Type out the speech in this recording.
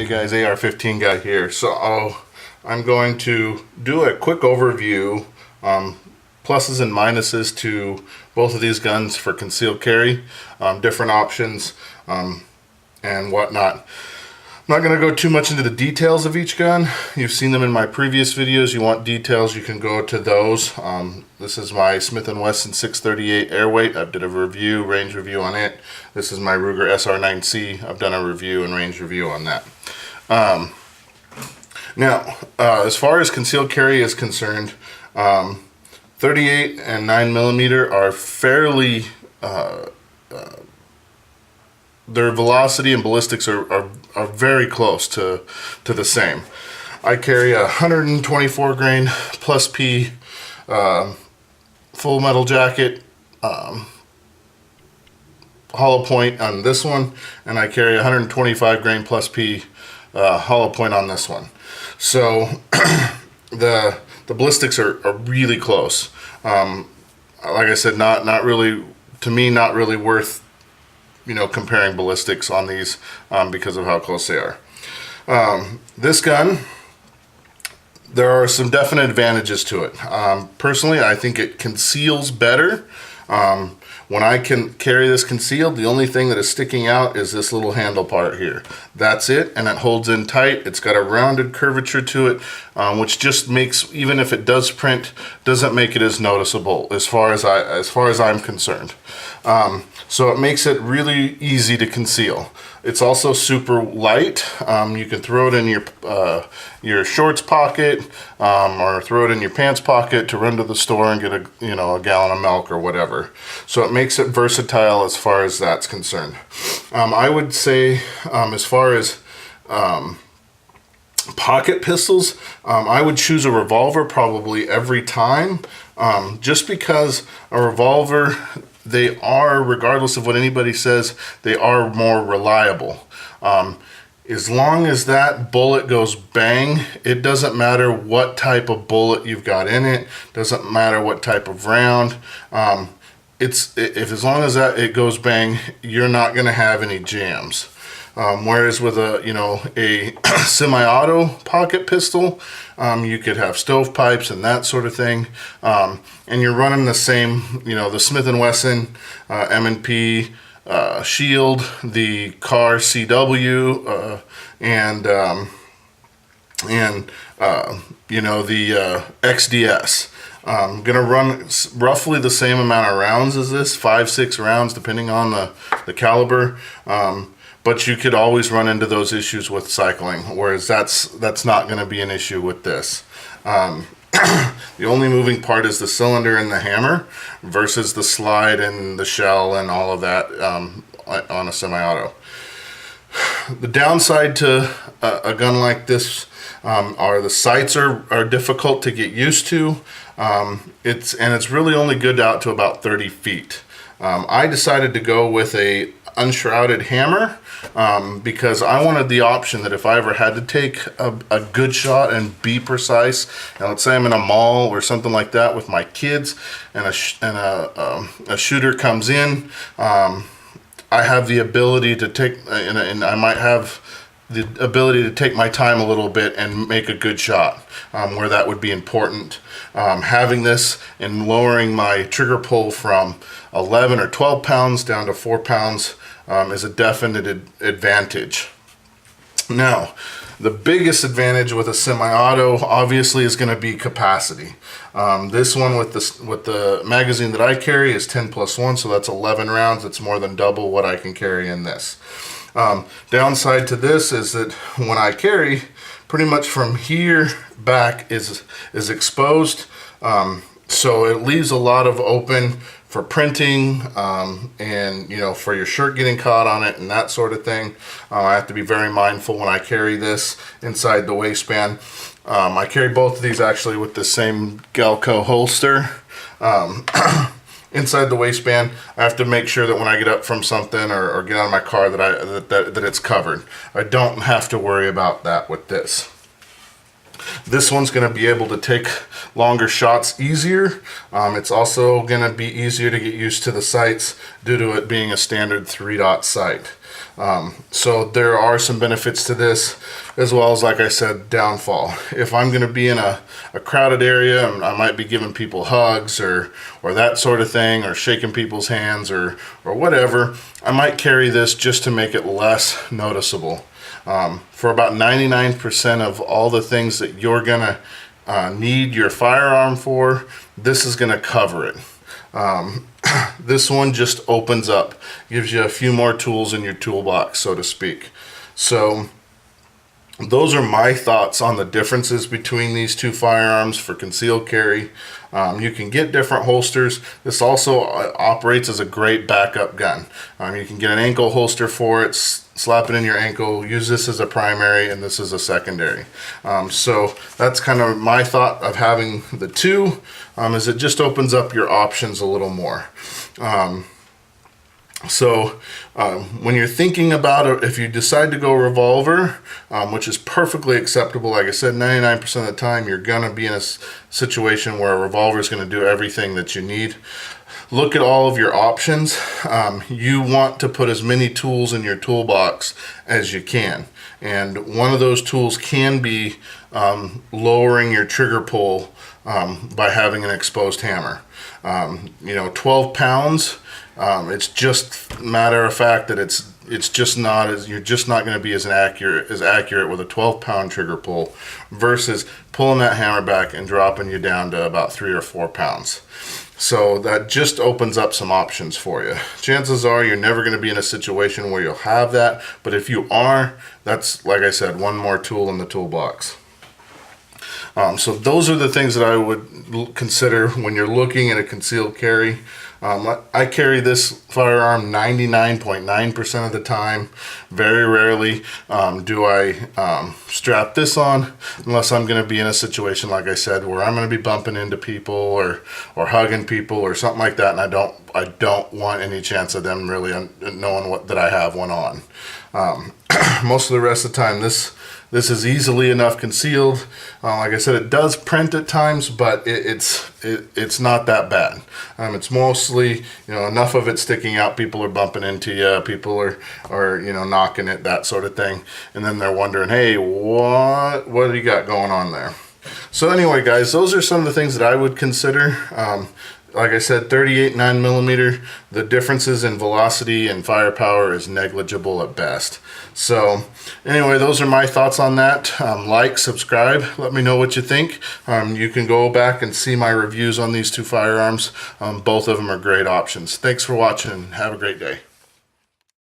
Hey guys, AR-15 guy here. So I'm going to do a quick overview, pluses and minuses to both of these guns for concealed carry, different options, and whatnot. I'm not going to go too much into the details of each gun. You've seen them in my previous videos. You want details, you can go to those. This is my Smith & Wesson 638 Airweight. I did a range review on it. This is my Ruger SR9C. I've done a review and range review on that. Now, as far as concealed carry is concerned, 38 and 9mm are fairly their velocity and ballistics are very close to the same. I carry a 124 grain plus P full metal jacket, hollow point on this one, and I carry 125 grain plus P hollow point on this one. So the ballistics are really close. Like I said, not really, to me, not really worth comparing ballistics on these because of how close they are. This gun, there are some definite advantages to it. Personally, I think it conceals better. When I can carry this concealed, the only thing that is sticking out is this little handle part here. That's it, and it holds in tight. It's got a rounded curvature to it, which just makes, even if it does print, doesn't make it as noticeable as far as I'm concerned. So it makes it really easy to conceal. It's also super light. You can throw it in your shorts pocket, or throw it in your pants pocket to run to the store and get a gallon of milk or whatever. So it makes it versatile as far as that's concerned. I would say, as far as pocket pistols, I would choose a revolver probably every time, just because a revolver, they are, regardless of what anybody says, they are more reliable. As long as that bullet goes bang, it doesn't matter what type of bullet you've got in it, doesn't matter what type of round. As long as it goes bang, you're not going to have any jams. Whereas with a semi-auto pocket pistol, you could have stovepipes and that sort of thing, and you're running the same, the Smith & Wesson M&P Shield, the Car CCW, and the XDS. I'm gonna run roughly the same amount of rounds as this, 5-6 rounds depending on the caliber. But you could always run into those issues with cycling, whereas that's not going to be an issue with this. The only moving part is the cylinder and the hammer versus the slide and the shell and all of that on a semi-auto. The downside to a gun like this are the sights are difficult to get used to. It's really only good out to about 30 feet. I decided to go with a unshrouded hammer because I wanted the option that if I ever had to take a good shot and be precise, and let's say I'm in a mall or something like that with my kids, and a shooter comes in, I have the ability to take, and I might have the ability to take my time a little bit and make a good shot where that would be important. Having this and lowering my trigger pull from 11 or 12 pounds down to 4 pounds is a definite advantage. Now, the biggest advantage with a semi-auto obviously is going to be capacity. This one with the magazine that I carry is 10+1, so that's 11 rounds. It's more than double what I can carry in this. Downside to this is that when I carry, pretty much from here back is exposed, so it leaves a lot of open for printing, and for your shirt getting caught on it and that sort of thing. I have to be very mindful when I carry this inside the waistband. I carry both of these actually with the same Galco holster. Inside the waistband, I have to make sure that when I get up from something or get out of my car that it's covered. I don't have to worry about that with this. This one's going to be able to take longer shots easier. It's also going to be easier to get used to the sights due to it being a standard 3-dot sight. So there are some benefits to this, as well as, like I said, downfall. If I'm going to be in a crowded area, I might be giving people hugs or that sort of thing, or shaking people's hands or whatever, I might carry this just to make it less noticeable. For about 99% of all the things that you're going to need your firearm for, this is going to cover it. This one just opens up, gives you a few more tools in your toolbox, so to speak. So those are my thoughts on the differences between these two firearms for concealed carry. You can get different holsters. This also operates as a great backup gun. You can get an ankle holster for it, slap it in your ankle, use this as a primary and this as a secondary. So that's kind of my thought of having the two, is it just opens up your options a little more. When you're thinking about it, if you decide to go revolver, which is perfectly acceptable, like I said, 99% of the time you're gonna be in a situation where a revolver is gonna do everything that you need. Look at all of your options. You want to put as many tools in your toolbox as you can, and one of those tools can be lowering your trigger pull by having an exposed hammer. 12 pounds. It's just matter of fact that it's just not as, you're just not going to be as accurate with a 12-pound trigger pull versus pulling that hammer back and dropping you down to about 3 or 4 pounds. So that just opens up some options for you. Chances are you're never going to be in a situation where you'll have that, but if you are, that's, like I said, one more tool in the toolbox. So those are the things that I would consider when you're looking at a concealed carry. I carry this firearm 99.9% of the time. Very rarely do I strap this on unless I'm going to be in a situation, like I said, where I'm going to be bumping into people or hugging people or something like that, and I don't want any chance of them really knowing that I have one on. Most of the rest of the time, this is easily enough concealed. Like I said, it does print at times, but it's not that bad. It's mostly, enough of it sticking out. People are bumping into you. People are knocking it, that sort of thing. And then they're wondering, hey, what do you got going on there? So anyway, guys, those are some of the things that I would consider. Like I said, 38 9mm, the differences in velocity and firepower is negligible at best. So anyway, those are my thoughts on that. Like, subscribe, let me know what you think. You can go back and see my reviews on these two firearms. Both of them are great options. Thanks for watching and have a great day.